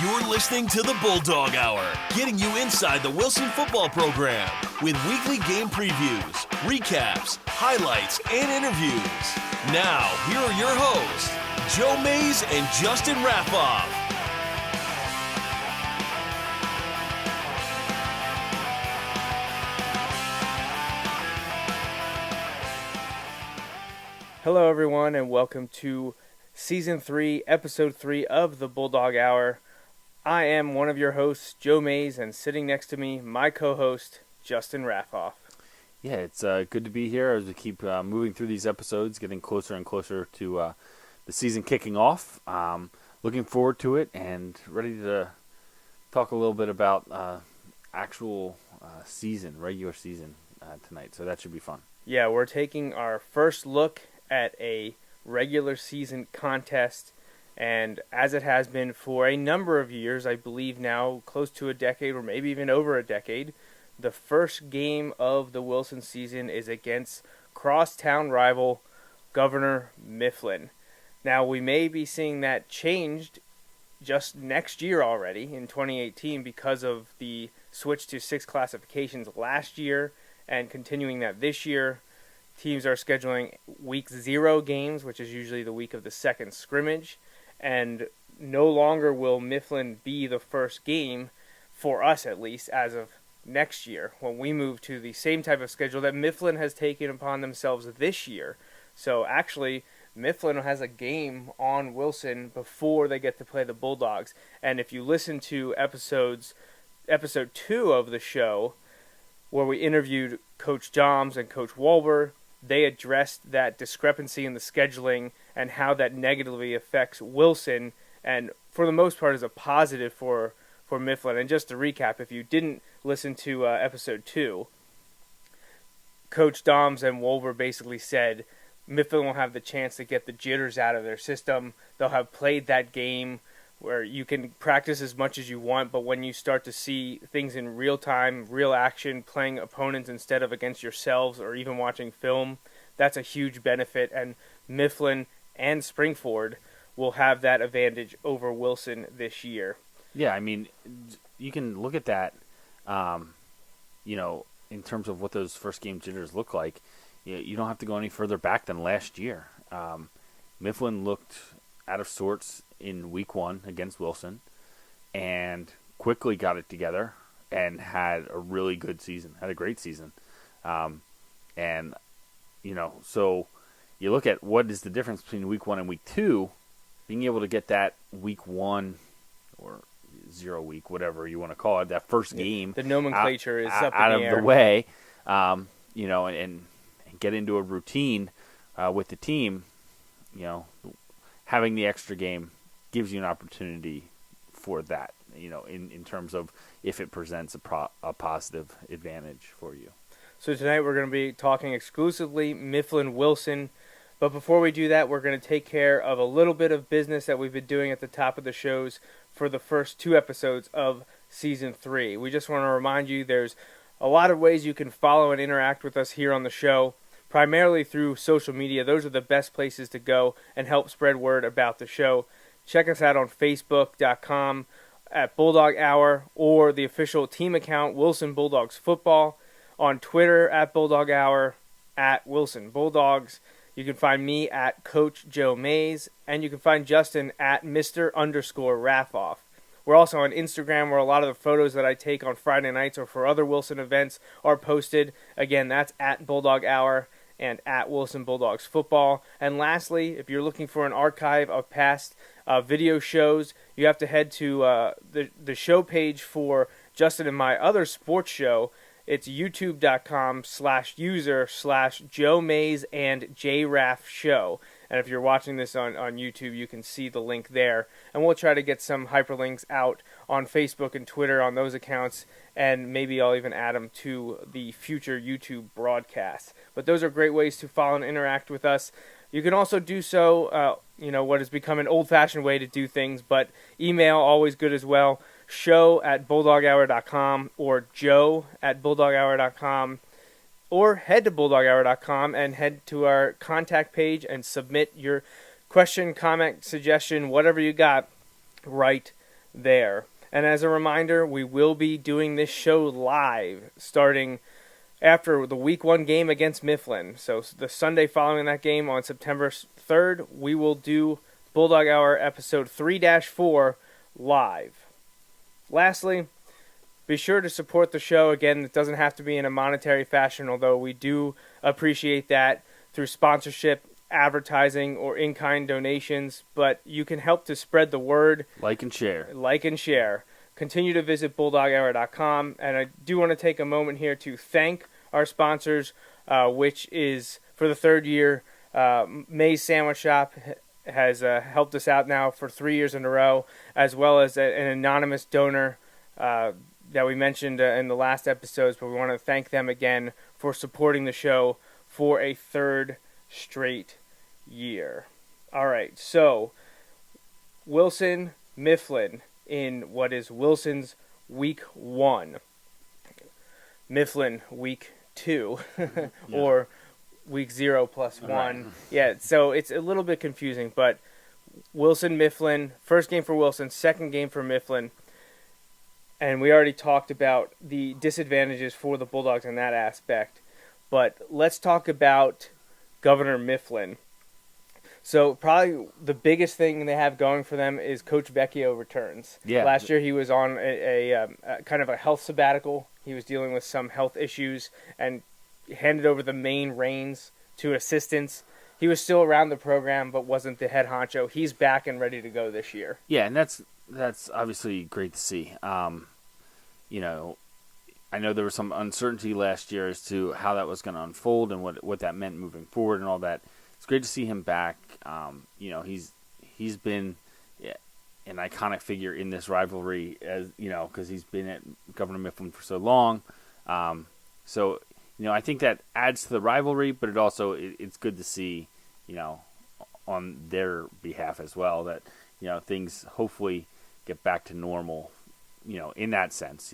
You're listening to the Bulldog Hour, getting you inside the Wilson football program with weekly game previews, recaps, highlights, and interviews. Now, here are your hosts, Joe Mays and Justin Raffauf. Hello, everyone, and welcome to Season 3, Episode 3 of the Bulldog Hour. I am one of your hosts, Joe Mays, and sitting next to me, my co-host, Justin Raffauf. Yeah, it's good to be here as we keep moving through these episodes, getting closer and closer to the season kicking off. Looking forward to it and ready to talk a little bit about actual regular season tonight, so that should be fun. Yeah, we're taking our first look at a regular season contest, and as it has been for a number of years, I believe now close to a decade or maybe even over a decade, the first game of the Wilson season is against crosstown rival Governor Mifflin. Now, we may be seeing that changed just next year already in 2018 because of the switch to 6 classifications last year and continuing that this year. Teams are scheduling week 0 games, which is usually the week of the second scrimmage, and no longer will Mifflin be the first game, for us at least, as of next year, when we move to the same type of schedule that Mifflin has taken upon themselves this year. So actually, Mifflin has a game on Wilson before they get to play the Bulldogs. And if you listen to episode 2 of the show, where we interviewed Coach Joms and Coach Walber, they addressed that discrepancy in the scheduling and how that negatively affects Wilson, and for the most part is a positive for Mifflin. And just to recap, if you didn't listen to episode 2, Coach Doms and Wolver basically said Mifflin will have the chance to get the jitters out of their system. They'll have played that game where you can practice as much as you want, but when you start to see things in real time, real action, playing opponents instead of against yourselves or even watching film, that's a huge benefit, and Mifflin and Springford will have that advantage over Wilson this year. Yeah, I mean, you can look at that, in terms of what those first game jitters look like. You don't have to go any further back than last year. Mifflin looked out of sorts in week 1 against Wilson and quickly got it together and had a really good season, had a great season. So you look at what is the difference between week 1 and week 2, being able to get that week 1 or 0 week, whatever you want to call it, that first game. The nomenclature is up out in the of air. the way, and get into a routine with the team. Having the extra game gives you an opportunity for that, in terms of if it presents a positive advantage for you. So tonight we're going to be talking exclusively Mifflin-Wilson. But before we do that, we're going to take care of a little bit of business that we've been doing at the top of the shows for the first 2 episodes of Season 3. We just want to remind you there's a lot of ways you can follow and interact with us here on the show, primarily through social media. Those are the best places to go and help spread word about the show. Check us out on Facebook.com at Bulldog Hour, or the official team account, Wilson Bulldogs Football, on Twitter at Bulldog Hour, at Wilson Bulldogs. You can find me at Coach Joe Mays, and you can find Justin at Mr_Raffauf. We're also on Instagram, where a lot of the photos that I take on Friday nights or for other Wilson events are posted. Again, that's at Bulldog Hour and at Wilson Bulldogs Football. And lastly, if you're looking for an archive of past video shows, you have to head to the show page for Justin and my other sports show. It's youtube.com/user/Joe Mays and J-Raff show. And if you're watching this on YouTube, you can see the link there. And we'll try to get some hyperlinks out on Facebook and Twitter on those accounts, and maybe I'll even add them to the future YouTube broadcasts. But those are great ways to follow and interact with us. You can also do so, what has become an old-fashioned way to do things, but email, always good as well. show@bulldoghour.com or joe@bulldoghour.com, or head to bulldoghour.com and head to our contact page and submit your question, comment, suggestion, whatever you got right there. And as a reminder, we will be doing this show live starting after the Week 1 game against Mifflin. So the Sunday following that game on September 3rd, we will do Bulldog Hour episode 3-4 live. Lastly, be sure to support the show. Again, it doesn't have to be in a monetary fashion, although we do appreciate that through sponsorship, advertising, or in-kind donations. But you can help to spread the word. Like and share. Continue to visit BulldogHour.com. And I do want to take a moment here to thank our sponsors, which is, for the third year, Mays Sandwich Shop has helped us out now for 3 years in a row, as well as an anonymous donor that we mentioned in the last episodes. But we want to thank them again for supporting the show for a third straight year. All right, so Wilson-Mifflin in what is Wilson's Week 1. Mifflin Week 2, or Week 0 plus 1. Right. Yeah, so it's a little bit confusing, but Wilson-Mifflin, first game for Wilson, second game for Mifflin. And we already talked about the disadvantages for the Bulldogs in that aspect. But let's talk about Governor Mifflin. So probably the biggest thing they have going for them is Coach Vecchio returns. Yeah. Last year he was on a kind of a health sabbatical. He was dealing with some health issues and handed over the main reins to assistants. He was still around the program but wasn't the head honcho. He's back and ready to go this year. Yeah, and that's obviously great to see. I know there was some uncertainty last year as to how that was going to unfold and what that meant moving forward and all that. It's great to see him back. He's been an iconic figure in this rivalry, as because he's been at Governor Mifflin for so long. I think that adds to the rivalry, but it's good to see, on their behalf as well, that things hopefully get back to normal. In that sense,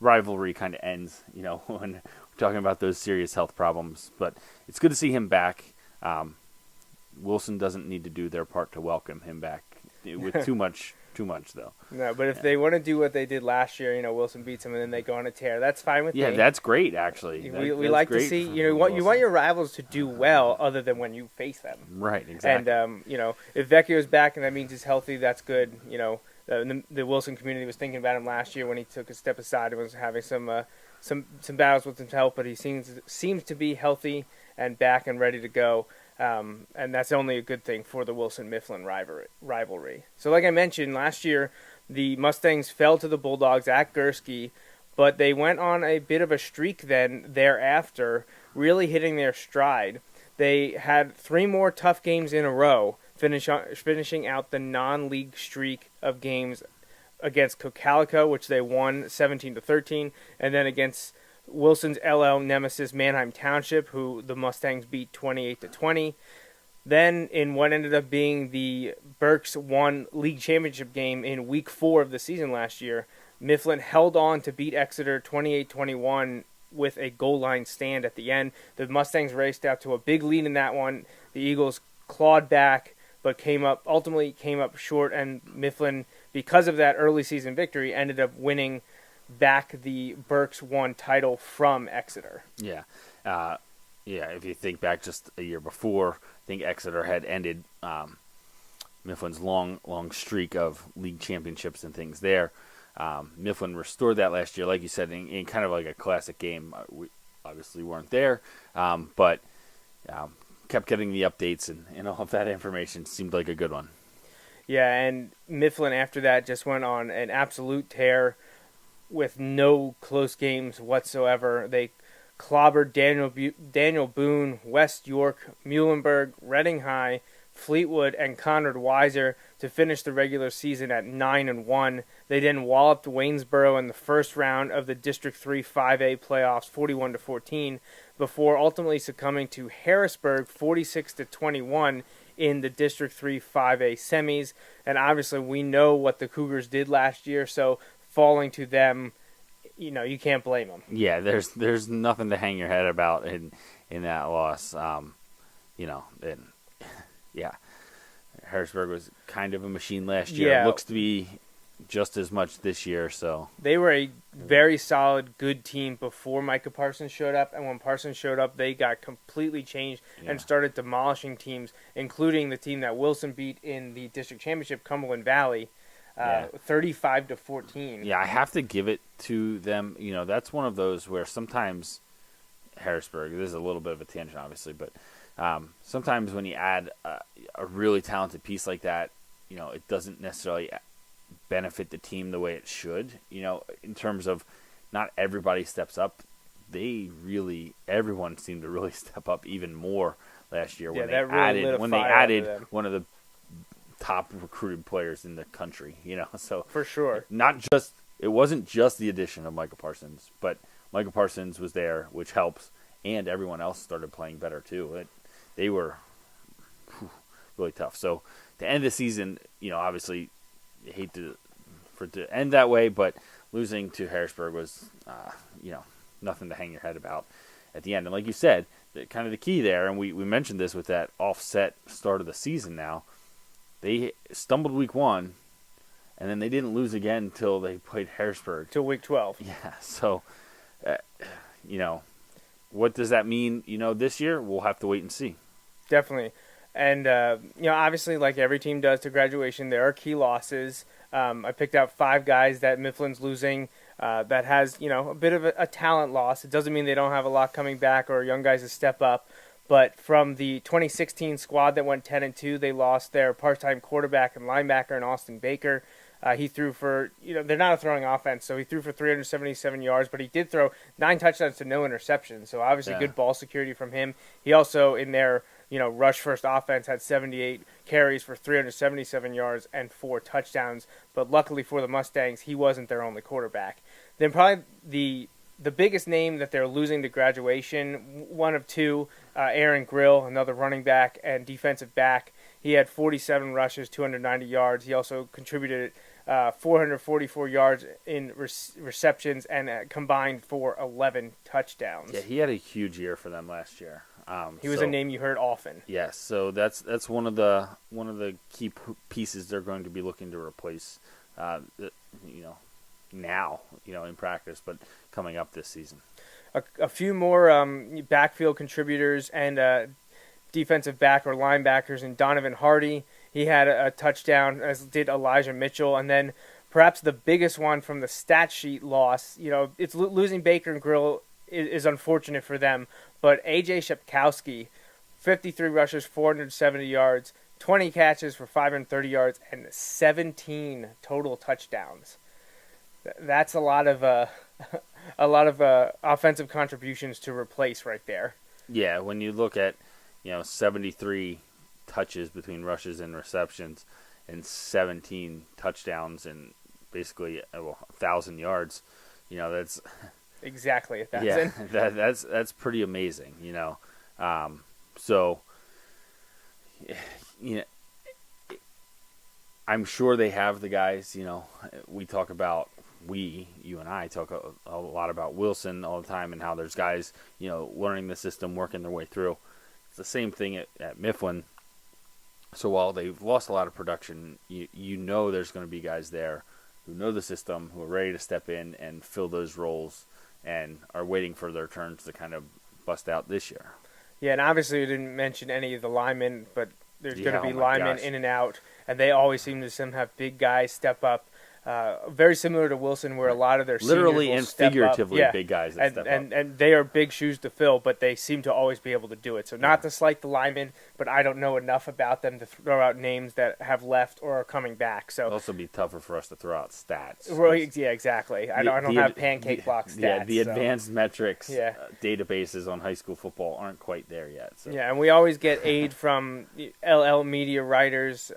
rivalry kind of ends, when we're talking about those serious health problems. But it's good to see him back. Wilson doesn't need to do their part to welcome him back with too much though. No, but if they want to do what they did last year, Wilson beats them and then they go on a tear, that's fine with me. Yeah, that's great actually. We like to see, you want your rivals to do well other than when you face them. Right, exactly. And if Vecchio's back and that means he's healthy, that's good. The Wilson community was thinking about him last year when he took a step aside and was having some battles with himself, but he seems to be healthy and back and ready to go. And that's only a good thing for the Wilson-Mifflin rivalry. So like I mentioned, last year the Mustangs fell to the Bulldogs at Gursky, but they went on a bit of a streak then thereafter, really hitting their stride. They had 3 more tough games in a row, finishing out the non-league streak of games against Cocalico, which they won 17-13, and then against Wilson's LL nemesis Manheim Township, who the Mustangs beat 28-20. Then in what ended up being the Berks 1 league championship game in Week 4 of the season last year, Mifflin held on to beat Exeter 28-21 with a goal line stand at the end. The Mustangs raced out to a big lead in that one. The Eagles clawed back, but ultimately came up short, and Mifflin, because of that early season victory, ended up winning back the Berks 1 title from Exeter. Yeah. If you think back just a year before, I think Exeter had ended Mifflin's long streak of league championships and things there. Mifflin restored that last year, like you said, in kind of like a classic game. We obviously weren't there, but kept getting the updates and all of that information. Seemed like a good one. Yeah, and Mifflin after that just went on an absolute tear with no close games whatsoever. They clobbered Daniel Boone, West York, Muhlenberg, Reading High, Fleetwood, and Conrad Weiser to finish the regular season at 9-1. They then walloped Waynesboro in the first round of the District 3 5A playoffs 41-14 before ultimately succumbing to Harrisburg 46-21 in the District 3 5A semis. And obviously we know what the Cougars did last year, so falling to them, you can't blame them. Yeah, there's nothing to hang your head about in that loss. Harrisburg was kind of a machine last year. Yeah. Looks to be just as much this year. So they were a very solid, good team before Micah Parsons showed up, and when Parsons showed up, they got completely changed and started demolishing teams, including the team that Wilson beat in the district championship, Cumberland Valley, 35-14. Yeah, I have to give it to them. That's one of those where sometimes Harrisburg. This is a little bit of a tangent, obviously, but sometimes when you add a really talented piece like that, it doesn't necessarily benefit the team the way it should. In terms of not everybody steps up. Everyone seemed to really step up even more last year when they added one of the top recruited players in the country. So for sure, it wasn't just the addition of Micah Parsons, but Micah Parsons was there, which helps, and everyone else started playing better too. They were really tough. So to end the season, obviously, you hate to end that way, but losing to Harrisburg was, nothing to hang your head about at the end. And like you said, kind of the key there, and we mentioned this with that offset start of the season now, they stumbled week 1, and then they didn't lose again until they played Harrisburg. Till week 12. Yeah, so, what does that mean, this year? We'll have to wait and see. Definitely. And, obviously, like every team does to graduation, there are key losses. I picked out 5 guys that Mifflin's losing that has, a bit of a talent loss. It doesn't mean they don't have a lot coming back or young guys to step up. But from the 2016 squad that went 10-2, they lost their part-time quarterback and linebacker in Austin Baker. He threw for, they're not a throwing offense, so he threw for 377 yards, but he did throw 9 touchdowns to no interceptions. So obviously good ball security from him. He also, in their, rush-first offense, had 78 carries for 377 yards and 4 touchdowns. But luckily for the Mustangs, he wasn't their only quarterback. Then probably the biggest name that they're losing to graduation, one of 2, Aaron Grill, another running back and defensive back. He had 47 rushes, 290 yards. He also contributed 444 yards in receptions and combined for 11 touchdowns. Yeah, he had a huge year for them last year. He was a name you heard often. Yes, so that's one of the key pieces they're going to be looking to replace. Now, in practice, but coming up this season. A few more backfield contributors and defensive back or linebackers, and Donovan Hardy. He had a touchdown, as did Elijah Mitchell. And then perhaps the biggest one from the stat sheet loss, it's losing Baker and Grill is unfortunate for them. But A.J. Shepkowski, 53 rushes, 470 yards, 20 catches for 530 yards, and 17 total touchdowns. That's a lot of offensive contributions to replace right there. Yeah, when you look at 73 touches between rushes and receptions, and 17 touchdowns and basically 1,000 yards, that's exactly 1,000. Yeah, that's pretty amazing. So I'm sure they have the guys. You and I talk a lot about Wilson all the time and how there's guys, learning the system, working their way through. It's the same thing at Mifflin. So while they've lost a lot of production, there's going to be guys there who know the system, who are ready to step in and fill those roles and are waiting for their turns to kind of bust out this year. Yeah, and obviously we didn't mention any of the linemen, but there's going to be linemen in and out, and they always seem to have big guys step up. Very similar to Wilson, where a lot of their literally and figuratively up. big guys that step up. And they are big shoes to fill, but they seem to always be able to do it. So not to slight the linemen, but I don't know enough about them to throw out names that have left or are coming back. So it'll also be tougher for us to throw out stats. Right, yeah, exactly. I don't have pancake block stats. Yeah, the advanced metrics databases on high school football aren't quite there yet. So. Yeah, and we always get aid from LL media writers,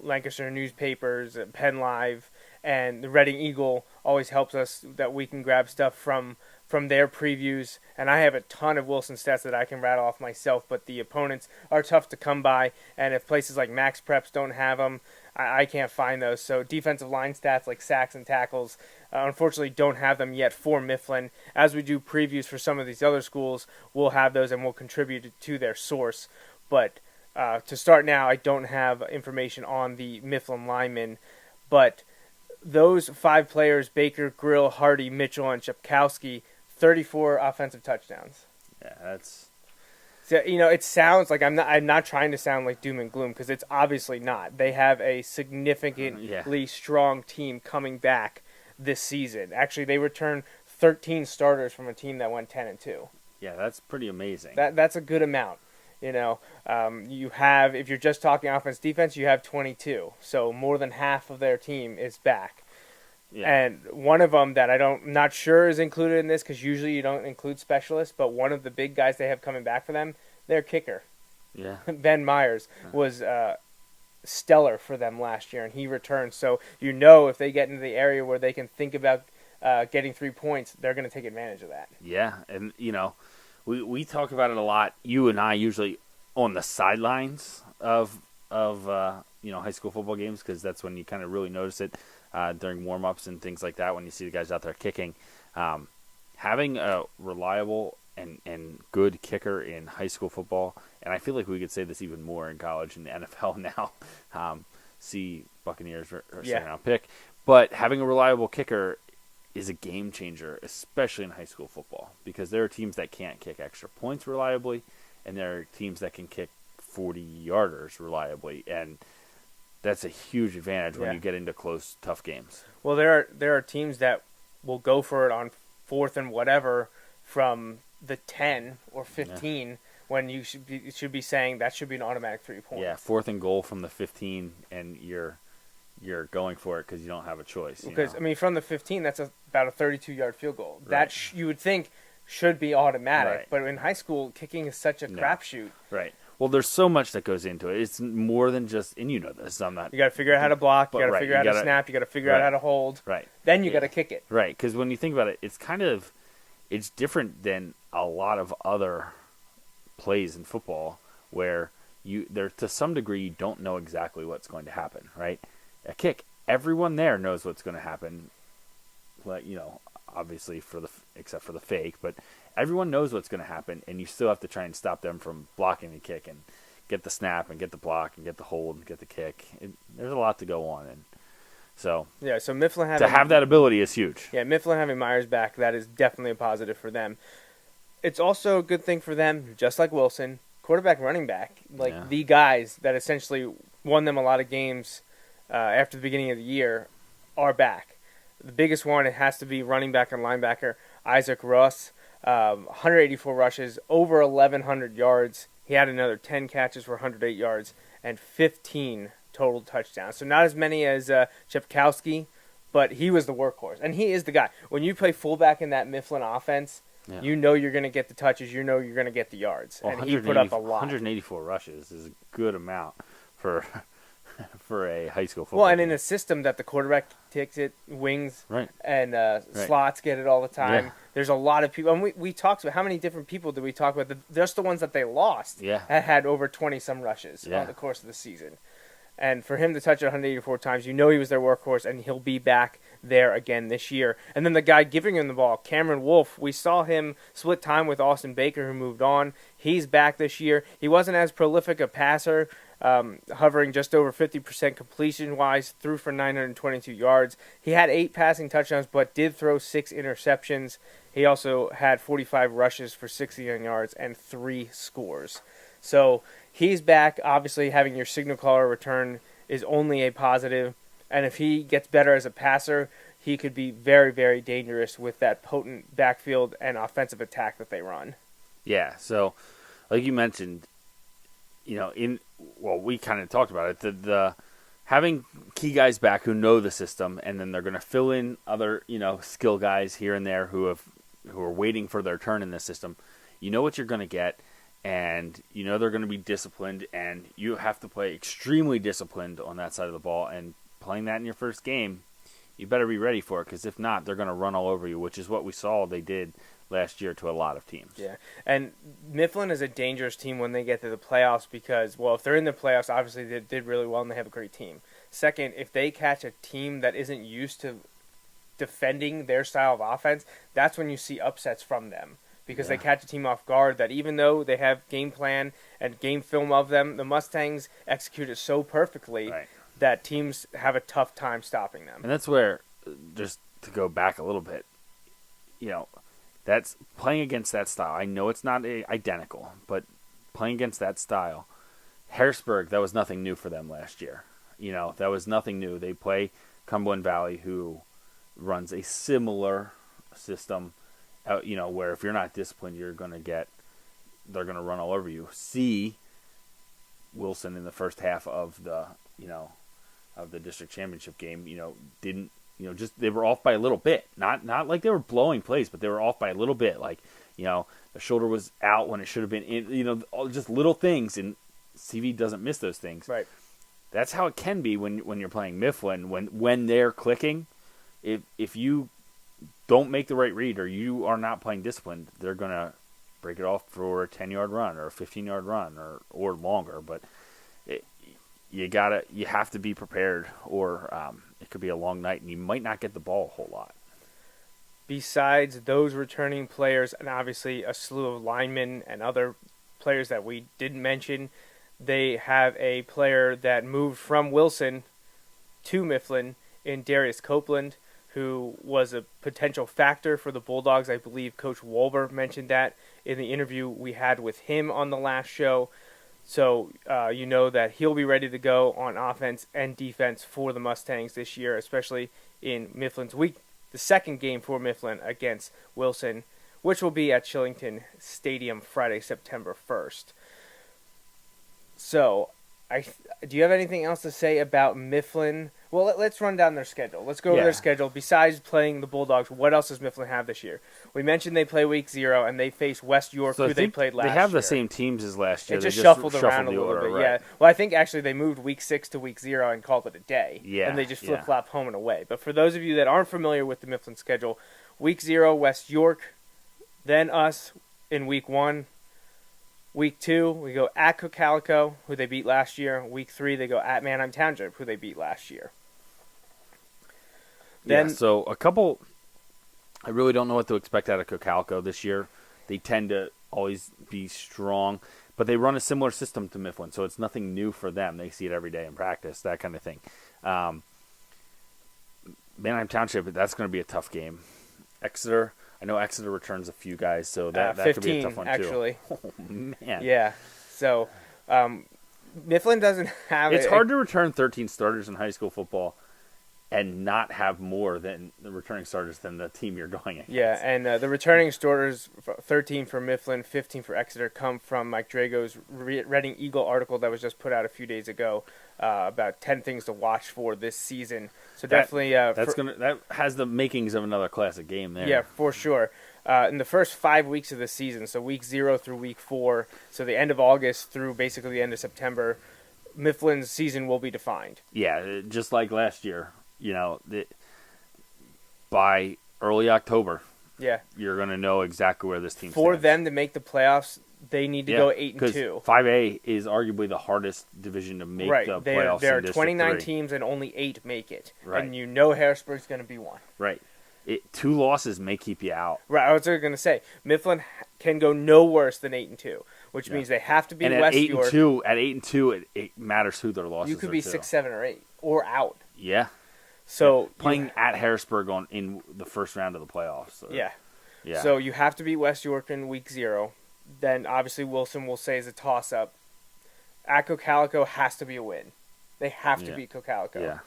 Lancaster newspapers, Penn Live. And the Reading Eagle always helps us that we can grab stuff from their previews. And I have a ton of Wilson stats that I can rattle off myself, but the opponents are tough to come by. And if places like Max Preps don't have them, I can't find those. So defensive line stats like sacks and tackles, unfortunately don't have them yet for Mifflin. As we do previews for some of these other schools, we'll have those and we'll contribute to their source. But to start now, I don't have information on the Mifflin linemen. But those 5 players, Baker, Grill, Hardy, Mitchell, and Chepkowski, 34 offensive touchdowns. Yeah, that's... So, it sounds like I'm not trying to sound like doom and gloom, because it's obviously not. They have a significantly strong team coming back this season. Actually, they returned 13 starters from a team that went 10-2. Yeah, that's pretty amazing. That's a good amount. You have, if you're just talking offense defense, you have 22. So more than half of their team is back. Yeah. And one of them that I'm not sure is included in this, because usually you don't include specialists, but one of the big guys they have coming back for them, their kicker. Yeah. Ben Myers was stellar for them last year, and he returned. So if they get into the area where they can think about getting 3 points, they're going to take advantage of that. Yeah, and we talk about it a lot. You and I usually on the sidelines of high school football games, because that's when you kind of really notice it during warm-ups and things like that, when you see the guys out there kicking. Having a reliable and good kicker in high school football, and I feel like we could say this even more in college and the NFL now. See Buccaneers or second-round pick, but having a reliable kicker is a game changer, especially in high school football, because there are teams that can't kick extra points reliably, and there are teams that can kick 40-yarders reliably, and that's a huge advantage when you get into close, tough games. Well, there are teams that will go for it on 4th and whatever from the 10 or 15 when you should be saying that should be an automatic 3 point. Yeah, 4th and goal from the 15, and you're going for it because you don't have a choice. Because from the 15, that's about a 32-yard field goal. Right. That you would think should be automatic, right. But in high school, kicking is such a crapshoot. Right. Well, there's so much that goes into it. It's more than just, and this, I'm not. You got to figure out how to block. You got to figure out how to snap. You got to figure out how to hold. Right. Then you got to kick it. Right. Because when you think about it, it's different than a lot of other plays in football where to some degree you don't know exactly what's going to happen. Right. A kick, everyone there knows what's going to happen. Obviously except for the fake, but everyone knows what's going to happen, and you still have to try and stop them from blocking the kick and get the snap and get the block and get the hold and get the kick. There's a lot to go on, and so Mifflin to have that ability is huge. Yeah, Mifflin having Myers back, that is definitely a positive for them. It's also a good thing for them, just like Wilson, quarterback, running back, the guys that essentially won them a lot of games after the beginning of the year are back. The biggest one, it has to be running back and linebacker Isaac Russ. 184 rushes, over 1,100 yards. He had another 10 catches for 108 yards and 15 total touchdowns. So not as many as Chepkowski, but he was the workhorse. And he is the guy. When you play fullback in that Mifflin offense, you know you're going to get the touches. You know you're going to get the yards. Well, and he put up a lot. 184 rushes is a good amount for a high school football. Well, and in a system that the quarterback takes it, wings, and slots get it all the time. Yeah. There's a lot of people. And we talked about how many different people did we talk about? Just the ones that they lost had over 20-some rushes on the course of the season. And for him to touch it 184 times, he was their workhorse, and he'll be back there again this year. And then the guy giving him the ball, Cameron Wolf, we saw him split time with Austin Baker, who moved on. He's back this year. He wasn't as prolific a passer, hovering just over 50% completion-wise, threw for 922 yards. He had 8 passing touchdowns, but did throw 6 interceptions. He also had 45 rushes for 69 yards and 3 scores. So he's back. Obviously, having your signal caller return is only a positive. And if he gets better as a passer, he could be very, very dangerous with that potent backfield and offensive attack that they run. Yeah, so like you mentioned, we kind of talked about it. The having key guys back who know the system, and then they're going to fill in other, skill guys here and there who are waiting for their turn in the system. You know what you're going to get, and they're going to be disciplined, and you have to play extremely disciplined on that side of the ball. And playing that in your first game, you better be ready for it, because if not, they're going to run all over you, which is what we saw they did last year to a lot of teams. Yeah, and Mifflin is a dangerous team when they get to the playoffs because, if they're in the playoffs, obviously they did really well and they have a great team. Second, if they catch a team that isn't used to defending their style of offense, that's when you see upsets from them because they catch a team off guard that even though they have game plan and game film of them, the Mustangs execute it so perfectly that teams have a tough time stopping them. And that's where, just to go back a little bit, that's playing against that style. I know it's not identical, but playing against that style, Harrisburg, that was nothing new for them last year. That was nothing new. They play Cumberland Valley, who runs a similar system, where if you're not disciplined, they're going to run all over you. See Wilson in the first half of the district championship game, they were off by a little bit. Not like they were blowing plays, but they were off by a little bit. Like, the shoulder was out when it should have been in, just little things, and CV doesn't miss those things. Right. That's how it can be when you're playing Mifflin, when they're clicking. If you don't make the right read or you are not playing disciplined, they're going to break it off for a 10-yard run or a 15-yard run or longer. But you have to be prepared, or it could be a long night and you might not get the ball a whole lot. Besides those returning players, and obviously a slew of linemen and other players that we didn't mention, they have a player that moved from Wilson to Mifflin in Darius Copeland, who was a potential factor for the Bulldogs. I believe Coach Wolber mentioned that in the interview we had with him on the last show. So that he'll be ready to go on offense and defense for the Mustangs this year, especially in Mifflin's the second game for Mifflin against Wilson, which will be at Shillington Stadium Friday, September 1st. So, do you have anything else to say about Mifflin? Well, let's run down their schedule. Let's go over their schedule. Besides playing the Bulldogs, what else does Mifflin have this year? We mentioned they play week 0, and they face West York, who they played last year. They have the same teams as last year. They just shuffled around a little bit, right? yeah. Well, I think actually they moved week 6 to week 0 and called it a day. Yeah. And they just flip-flop home and away. But for those of you that aren't familiar with the Mifflin schedule, week 0, West York, then us in week 1. Week 2, we go at Cocalico, who they beat last year. Week 3, they go at Manheim Township, who they beat last year. Then, so I really don't know what to expect out of Cocalico this year. They tend to always be strong, but they run a similar system to Mifflin, so it's nothing new for them. They see it every day in practice, that kind of thing. Manheim Township, that's going to be a tough game. Exeter, I know Exeter returns a few guys, so that could be a tough one, actually. Too. Oh, man. Yeah, so Mifflin doesn't have... It's hard to return 13 starters in high school football and not have more than the returning starters than the team you're going against. Yeah, and the returning starters, 13 for Mifflin, 15 for Exeter, come from Mike Drago's Reading Eagle article that was just put out a few days ago about 10 things to watch for this season. So definitely... that has the makings of another classic game there. Yeah, for sure. In the first 5 weeks of the season, so week 0 through week 4, so the end of August through basically the end of September, Mifflin's season will be defined. Yeah, just like last year. By early October, you're going to know exactly where this team stands. For them to make the playoffs, they need to go 8-2. 5A is arguably the hardest division to make the playoffs. There are in 29 District 3. teams and only 8 make it, right. And Harrisburg's going to be one. Right. 2 losses may keep you out. Right. I was going to say Mifflin can go no worse than 8-2, which means they have to be West York. At 8-2, it matters who their losses are. You could be 6, 7, or 8, or out. Yeah. So playing at Harrisburg in the first round of the playoffs. Yeah. So you have to beat West York in week 0. Then obviously Wilson will say is a toss-up. At Cocalico has to be a win. They have to beat Cocalico. Yeah.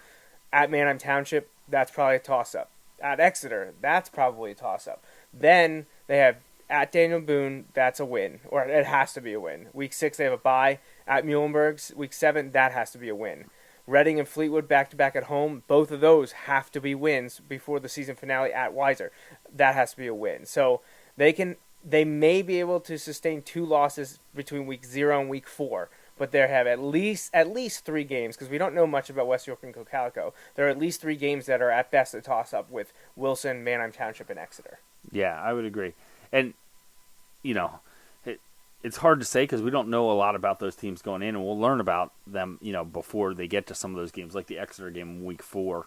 At Manheim Township, that's probably a toss-up. At Exeter, that's probably a toss-up. Then they have at Daniel Boone, that's a win, or it has to be a win. Week 6 they have a bye. At Muhlenberg's, week 7 that has to be a win. Reading and Fleetwood back-to-back at home, both of those have to be wins before the season finale at Weiser. That has to be a win. So they may be able to sustain 2 losses between week 0 and week 4, but they have at least 3 games, because we don't know much about West York and Cocalico. There are at least 3 games that are at best a toss-up with Wilson, Manheim Township, and Exeter. Yeah, I would agree. And, it's hard to say because we don't know a lot about those teams going in, and we'll learn about them, before they get to some of those games, like the Exeter game in week 4.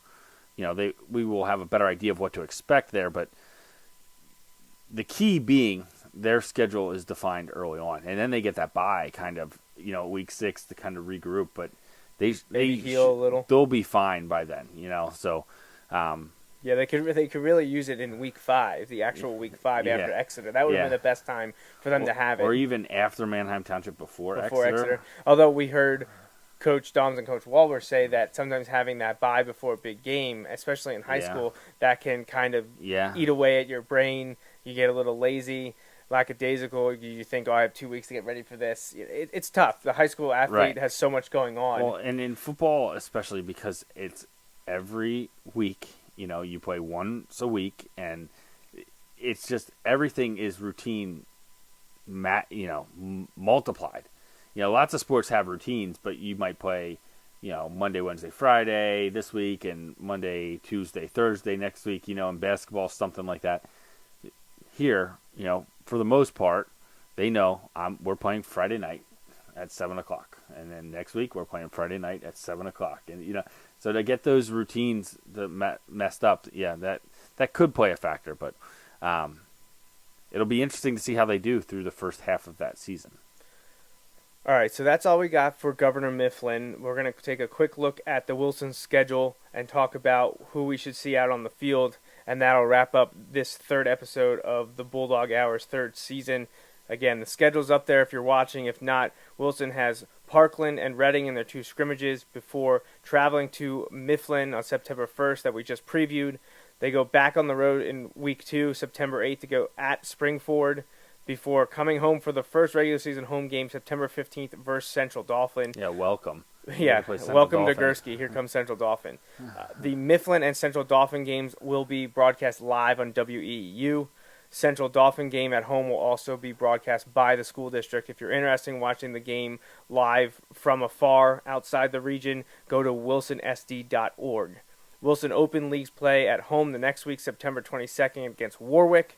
We will have a better idea of what to expect there, but the key being their schedule is defined early on, and then they get that bye kind of, week 6 to kind of regroup, but maybe heal a little. They'll be fine by then, So, yeah, they could really use it in week 5, the actual week 5 after Exeter. That would have been the best time for them to have it. Or even after Manheim Township before Exeter. Although we heard Coach Doms and Coach Walber say that sometimes having that bye before a big game, especially in high school, that can kind of eat away at your brain. You get a little lazy, lackadaisical. You think, I have 2 weeks to get ready for this. It's tough. The high school athlete has so much going on. Well, and in football especially because it's every week. You play once a week, and it's just everything is routine, multiplied. Lots of sports have routines, but you might play, Monday, Wednesday, Friday this week, and Monday, Tuesday, Thursday next week, in basketball, something like that. Here, for the most part, they know we're playing Friday night at 7 o'clock, and then next week we're playing Friday night at 7 o'clock, and so to get those routines messed up, that could play a factor, but it'll be interesting to see how they do through the first half of that season. All right, so that's all we got for Governor Mifflin. We're going to take a quick look at the Wilson schedule and talk about who we should see out on the field, and that'll wrap up this third episode of the Bulldog Hour's third season. Again, the schedule's up there if you're watching. If not, Wilson has Parkland and Reading in their 2 scrimmages before traveling to Mifflin on September 1st that we just previewed. They go back on the road in week 2, September 8th, to go at Springford before coming home for the first regular season home game September 15th versus Central Dauphin. Yeah, welcome. Welcome to Gursky. Here comes Central Dauphin. The Mifflin and Central Dauphin games will be broadcast live on WEEU. Central Dauphin game at home will also be broadcast by the school district. If you're interested in watching the game live from afar outside the region, go to wilsonsd.org. Wilson Open Leagues play at home the next week, September 22nd against Warwick.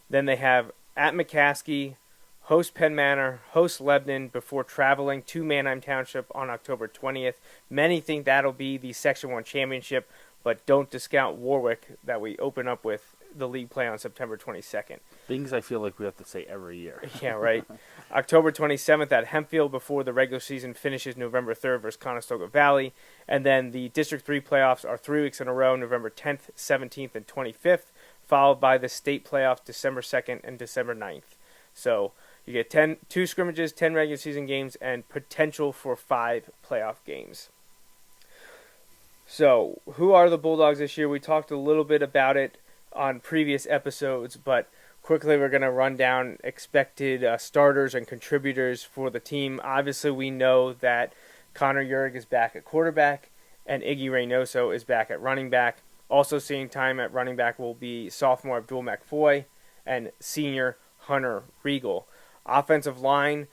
Then they have at McCaskey, host Penn Manor, host Lebanon before traveling to Manheim Township on October 20th. Many think that'll be the Section 1 championship, but don't discount Warwick that we open up with the league play on September 22nd. Things I feel like we have to say every year. Yeah, right. October 27th at Hempfield before the regular season finishes November 3rd versus Conestoga Valley. And then the District 3 playoffs are 3 weeks in a row, November 10th, 17th, and 25th, followed by the state playoffs December 2nd and December 9th. So you get 2 scrimmages, 10 regular season games, and potential for 5 playoff games. So who are the Bulldogs this year? We talked a little bit about it on previous episodes, but quickly we're going to run down expected starters and contributors for the team. Obviously, we know that Connor Yerg is back at quarterback and Iggy Reynoso is back at running back. Also seeing time at running back will be sophomore Abdul McFoy and senior Hunter Regal. Offensive line,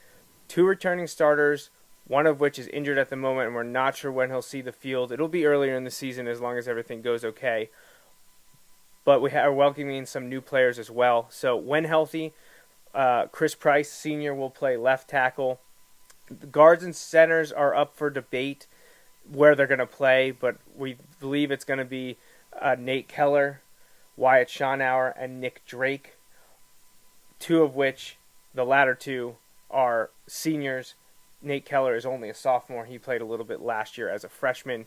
2 returning starters, one of which is injured at the moment, and we're not sure when he'll see the field. It'll be earlier in the season as long as everything goes okay. But we are welcoming some new players as well. So when healthy, Chris Price, senior, will play left tackle. The guards and centers are up for debate where they're going to play, but we believe it's going to be Nate Keller, Wyatt Schonauer, and Nick Drake, 2 of which, the latter 2, are seniors. Nate Keller is only a sophomore. He played a little bit last year as a freshman.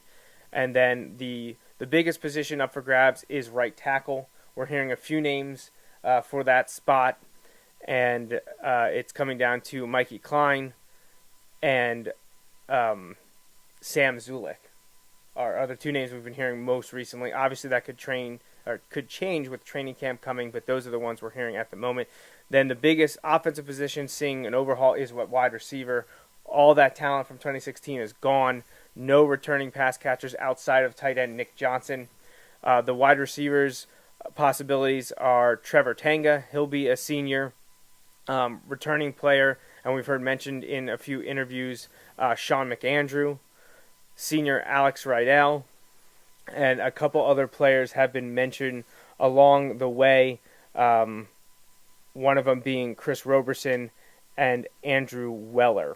And then the biggest position up for grabs is right tackle. We're hearing a few names for that spot, and it's coming down to Mikey Klein and Sam Zulik are the 2 names we've been hearing most recently. Obviously, that could change with training camp coming, but those are the ones we're hearing at the moment. Then the biggest offensive position seeing an overhaul is wide receiver. All that talent from 2016 is gone. No returning pass catchers outside of tight end Nick Johnson. The wide receivers possibilities are Trevor Tanga. He'll be a senior returning player, and we've heard mentioned in a few interviews Sean McAndrew, senior Alex Rydell, and a couple other players have been mentioned along the way, one of them being Chris Roberson and Andrew Weller.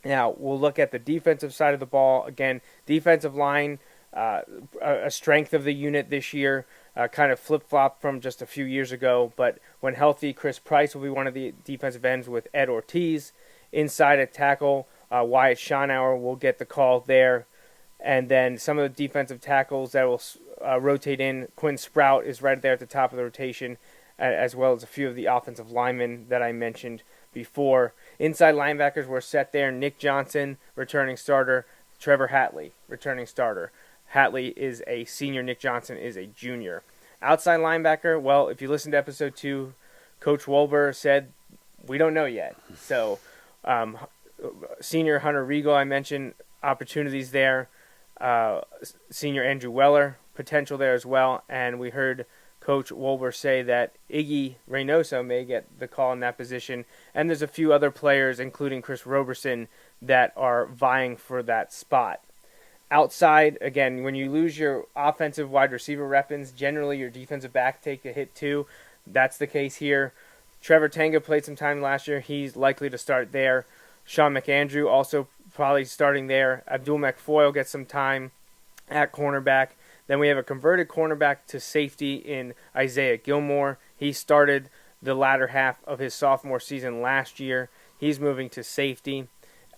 Now, we'll look at the defensive side of the ball. Again, defensive line, a strength of the unit this year, kind of flip-flopped from just a few years ago. But when healthy, Chris Price will be one of the defensive ends with Ed Ortiz. Inside at tackle, Wyatt Schonauer will get the call there. And then some of the defensive tackles that will rotate in. Quinn Sprout is right there at the top of the rotation, as well as a few of the offensive linemen that I mentioned before. Inside linebackers were set there. Nick Johnson, returning starter. Trevor Hatley, returning starter. Hatley is a senior. Nick Johnson is a junior. Outside linebacker, well, if you listen to episode 2, Coach Wolber said, we don't know yet. So, senior Hunter Regal, I mentioned, opportunities there. Senior Andrew Weller, potential there as well. And we heard Coach Wolber say that Iggy Reynoso may get the call in that position. And there's a few other players, including Chris Roberson, that are vying for that spot. Outside, again, when you lose your offensive wide receiver weapons, generally your defensive back take a hit too. That's the case here. Trevor Tanga played some time last year. He's likely to start there. Sean McAndrew also probably starting there. Abdul McFoyle gets some time at cornerback. Then we have a converted cornerback to safety in Isaiah Gilmore. He started the latter half of his sophomore season last year. He's moving to safety.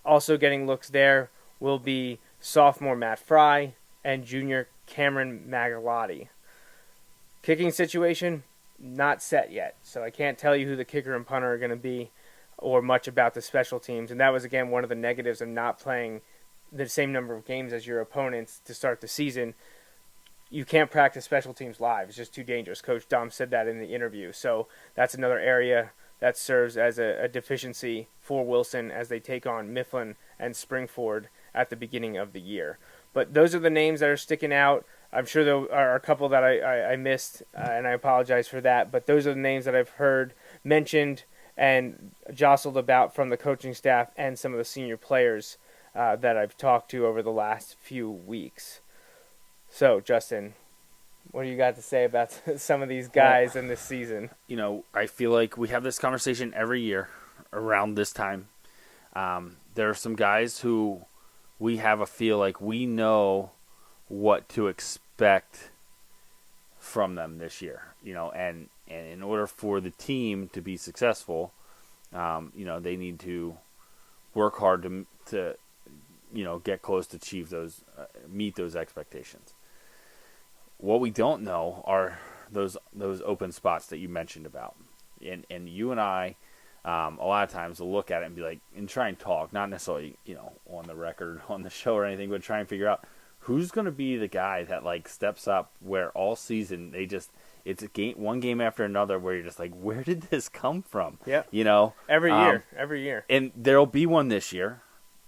Also getting looks there will be sophomore Matt Fry and junior Cameron Magalotti. Kicking situation, not set yet. So I can't tell you who the kicker and punter are going to be or much about the special teams. And that was, again, one of the negatives of not playing the same number of games as your opponents to start the season. You can't practice special teams live. It's just too dangerous. Coach Dom said that in the interview. So that's another area that serves as a deficiency for Wilson as they take on Mifflin and Springford at the beginning of the year. But those are the names that are sticking out. I'm sure there are a couple that I missed, and I apologize for that. But those are the names that I've heard mentioned and jostled about from the coaching staff and some of the senior players that I've talked to over the last few weeks. So, Justin, what do you got to say about some of these guys in this season? You know, I feel like we have this conversation every year around this time. There are some guys who we have a feel like we know what to expect from them this year, you know, and in order for the team to be successful, you know, they need to work hard to you know, get close to achieve those, meet those expectations. What we don't know are those open spots that you mentioned about, and you and I, a lot of times will look at it and be like, and try and talk, not necessarily, you know, on the record, on the show or anything, but try and figure out who's going to be the guy that like steps up where all season it's a game, one game after another where you're just like, where did this come from? Yeah, you know, every year, and there'll be one this year.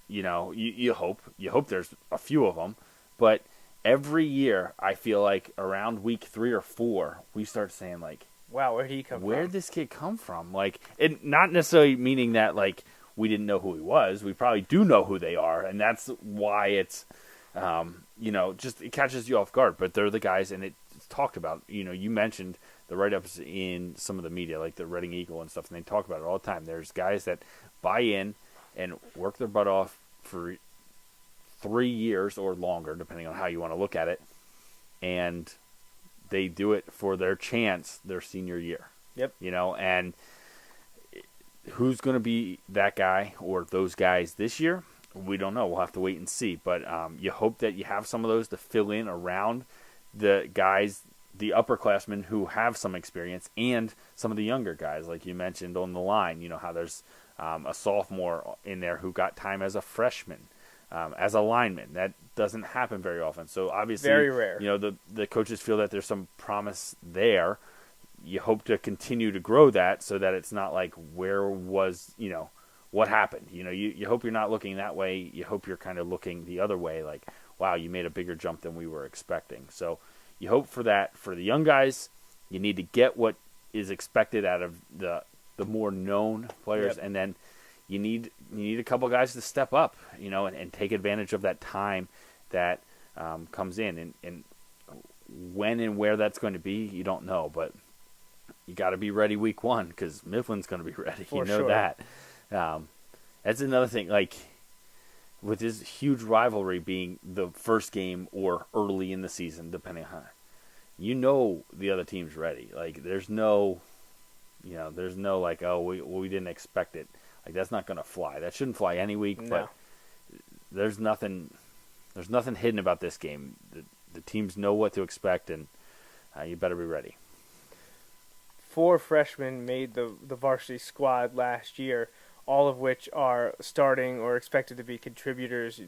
You know, you hope there's a few of them, but every year I feel like around week 3 or 4 we start saying like, wow, where'd he come from? Where'd this kid come from? Like, it not necessarily meaning that like we didn't know who he was. We probably do know who they are, and that's why it's, you know, just it catches you off guard. But they're the guys, and it's talked about. You know, you mentioned the write-ups in some of the media, like the Reading Eagle and stuff, and they talk about it all the time. There's guys that buy in and work their butt off for 3 years or longer, depending on how you want to look at it, and they do it for their chance their senior year. Yep. You know, and who's going to be that guy or those guys this year? We don't know. We'll have to wait and see. But you hope that you have some of those to fill in around the guys, the upperclassmen who have some experience, and some of the younger guys, like you mentioned on the line. You know how there's a sophomore in there who got time as a freshman, as a lineman. That doesn't happen very often. So obviously, very rare. You know, the coaches feel that there's some promise there. You hope to continue to grow that so that it's not like, where was, you know, what happened? You know, you hope you're not looking that way. You hope you're kind of looking the other way, like, wow, you made a bigger jump than we were expecting. So you hope for that. For the young guys, you need to get what is expected out of the more known players, and then you need a couple guys to step up, you know, and take advantage of that time that comes in. And when and where that's going to be, you don't know, but you got to be ready week 1 because Mifflin's going to be ready. For you know sure. that. That's another thing, like, with this huge rivalry being the first game or early in the season, depending on, you know, the other team's ready. Like, there's no like, oh, we didn't expect it. Like, that's not going to fly. That shouldn't fly any week, No. but there's nothing hidden about this game. The teams know what to expect, and you better be ready. 4 freshmen made the varsity squad last year, all of which are starting or expected to be contributors.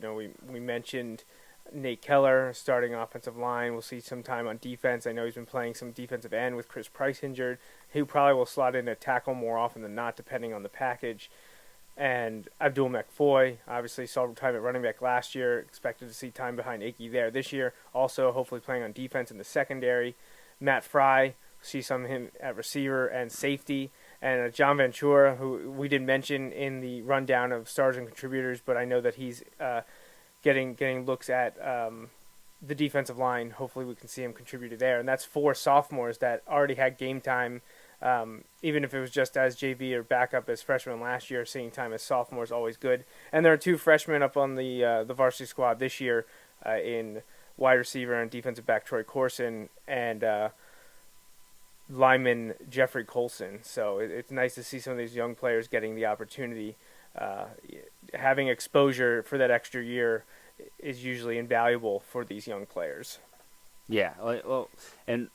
We mentioned Nate Keller starting offensive line. We'll see some time on defense. I know he's been playing some defensive end with Chris Price injured. He probably will slot in a tackle more often than not, depending on the package. And Abdul McFoy obviously saw time at running back last year. Expected to see time behind Icky there this year. Also, hopefully playing on defense in the secondary. Matt Fry, see some of him at receiver and safety. And John Ventura, who we did mention in the rundown of stars and contributors, but I know that he's getting looks at the defensive line. Hopefully we can see him contribute there. And that's 4 sophomores that already had game time, even if it was just as JV or backup as freshmen last year. Seeing time as sophomore is always good. And there are 2 freshmen up on the varsity squad this year in wide receiver and defensive back Troy Corson and lineman Jeffrey Colson. So it's nice to see some of these young players getting the opportunity. Having exposure for that extra year is usually invaluable for these young players. Yeah, well, and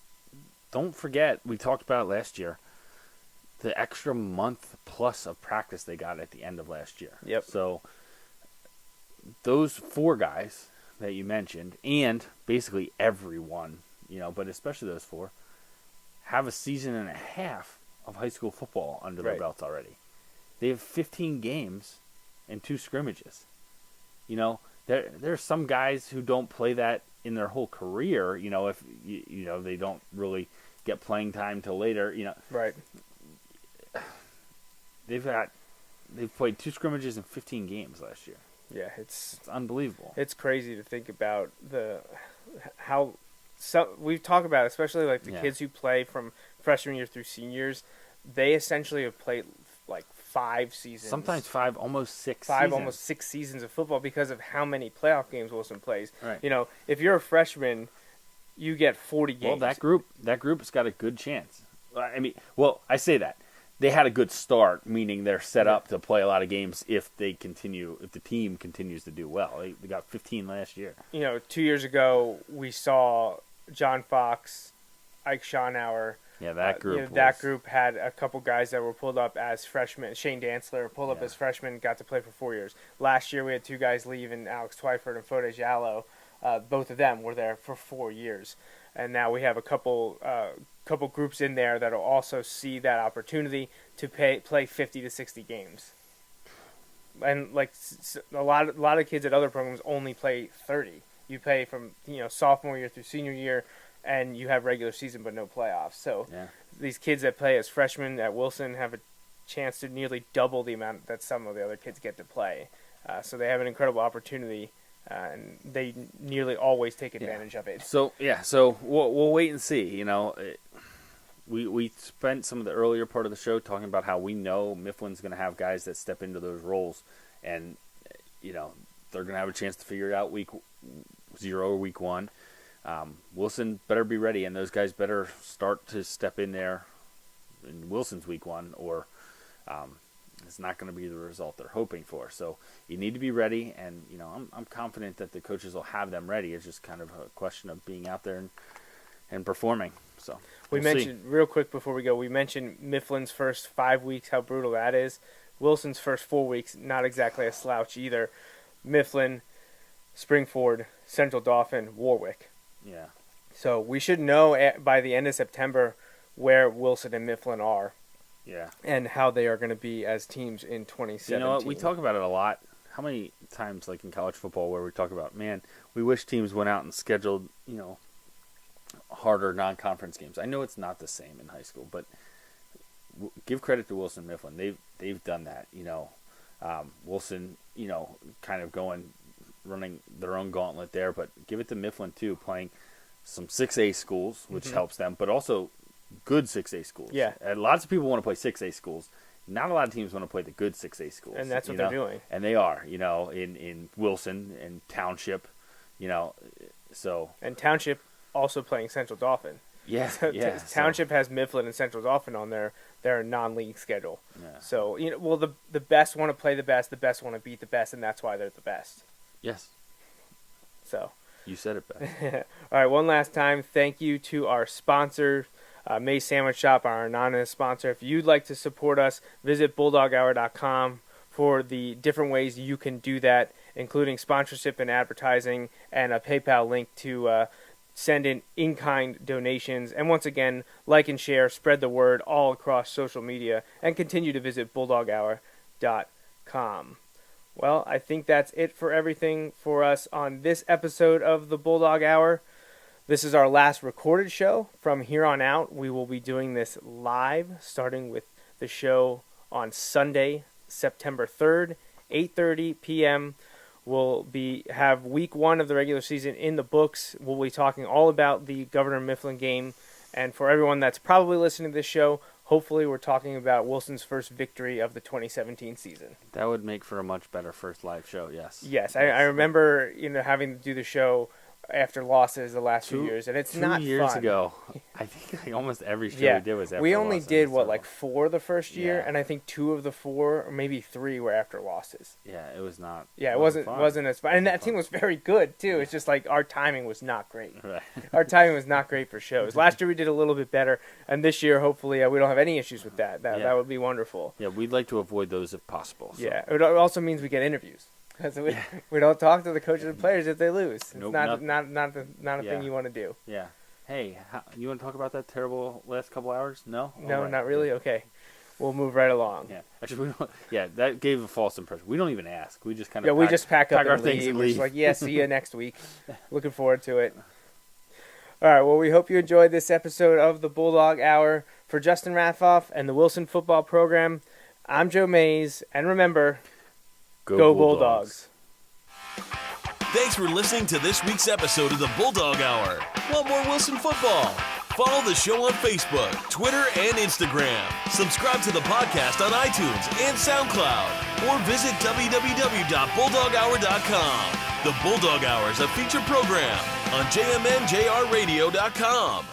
don't forget, we talked about it last year, the extra month plus of practice they got at the end of last year. Yep. So those 4 guys that you mentioned, and basically everyone, but especially those 4, have a season and a half of high school football under their belts already. They have 15 games and 2 scrimmages. There's some guys who don't play that in their whole career. If they don't really get playing time till later. Right. They've played 2 scrimmages and 15 games last year. Yeah, it's unbelievable. It's crazy to think about we've talked about, especially like the kids who play from freshman year through seniors. They essentially have played like 5 seasons. Sometimes 5, almost 6 5, seasons. almost 6 seasons of football because of how many playoff games Wilson plays. Right. If you're a freshman, you get 40 games. Well, that group's got a good chance. I say that. They had a good start, meaning they're set up to play a lot of games if the team continues to do well. They got 15 last year. 2 years ago, we saw John Fox, Ike Schonauer. Yeah, that group. That group had a couple guys that were pulled up as freshmen. Shane Dantzler pulled up as freshmen, got to play for 4 years. Last year, we had 2 guys leave, in Alex Twyford and Fode Jallo. Both of them were there for 4 years. And now we have a couple groups in there that will also see that opportunity to play 50 to 60 games. And like a lot of kids at other programs only play 30. You play from sophomore year through senior year, and you have regular season but no playoffs. So these kids that play as freshmen at Wilson have a chance to nearly double the amount that some of the other kids get to play. So they have an incredible opportunity. And they nearly always take advantage of it. So we'll wait and see. We spent some of the earlier part of the show talking about how we know Mifflin's going to have guys that step into those roles, and they're going to have a chance to figure it out week 0 or week 1. Wilson better be ready, and those guys better start to step in there in Wilson's week 1, or it's not going to be the result they're hoping for. So you need to be ready, and I'm confident that the coaches will have them ready. It's just kind of a question of being out there and performing. So we mentioned real quick before we go. We mentioned Mifflin's first 5 weeks, how brutal that is. Wilson's first 4 weeks, not exactly a slouch either. Mifflin, Springford, Central Dauphin, Warwick. Yeah. So we should know by the end of September where Wilson and Mifflin are. Yeah. And how they are going to be as teams in 2017. You know what? We talk about it a lot. How many times, like in college football, where we talk about, man, we wish teams went out and scheduled, harder non-conference games. I know it's not the same in high school, but give credit to Wilson-Mifflin. They've done that. Wilson, kind of running their own gauntlet there, but give it to Mifflin too, playing some 6A schools, which helps them, but also good 6A schools. Yeah. And lots of people want to play 6A schools. Not a lot of teams want to play the good 6A schools. And that's what they're doing. And they are, in Wilson and Township, so. And Township also playing Central Dauphin. Yeah, Township has Mifflin and Central Dauphin on their non-league schedule. Yeah. So, the best want to play the best want to beat the best, and that's why they're the best. Yes. So. You said it best. All right, one last time, thank you to our sponsor, Mays Sandwich Shop, our anonymous sponsor. If you'd like to support us, visit bulldoghour.com for the different ways you can do that, including sponsorship and advertising, and a PayPal link to send in-kind donations. And once again, like and share, spread the word all across social media, and continue to visit bulldoghour.com. Well, I think that's it for everything for us on this episode of the Bulldog Hour. This is our last recorded show. From here on out, we will be doing this live, starting with the show on Sunday, September 3rd, 8:30 p.m. We'll have week 1 of the regular season in the books. We'll be talking all about the Governor Mifflin game. And for everyone that's probably listening to this show, hopefully we're talking about Wilson's first victory of the 2017 season. That would make for a much better first live show, yes. Yes, I remember having to do the show after losses the last few years, and it's not fun. 2 years ago, I think almost every show we did was after losses. We only did, 4 the first year, and I think 2 of the 4, or maybe 3, were after losses. Yeah, it was not. Yeah, it wasn't as fun. And that team was very good, too. It's just like our timing was not great. Right. Our timing was not great for shows. Last year we did a little bit better, and this year, hopefully, we don't have any issues with that. That would be wonderful. Yeah, we'd like to avoid those if possible. So. Yeah, it also means we get interviews. Because we don't talk to the coaches and players if they lose. It's not a thing you want to do. Yeah. Hey, you want to talk about that terrible last couple hours? No? No, right. not really? Okay. We'll move right along. Yeah. Actually, we don't. Yeah, that gave a false impression. We don't even ask. We just kind of we just pack up our and things and leave. We're just like, see you next week. Looking forward to it. All right, well, we hope you enjoyed this episode of the Bulldog Hour. For Justin Raffauf and the Wilson football program, I'm Joe Mays, and remember... Go Bulldogs. Thanks for listening to this week's episode of the Bulldog Hour. Want more Wilson football? Follow the show on Facebook, Twitter, and Instagram. Subscribe to the podcast on iTunes and SoundCloud. Or visit www.bulldoghour.com. The Bulldog Hour is a featured program on jmnjrradio.com.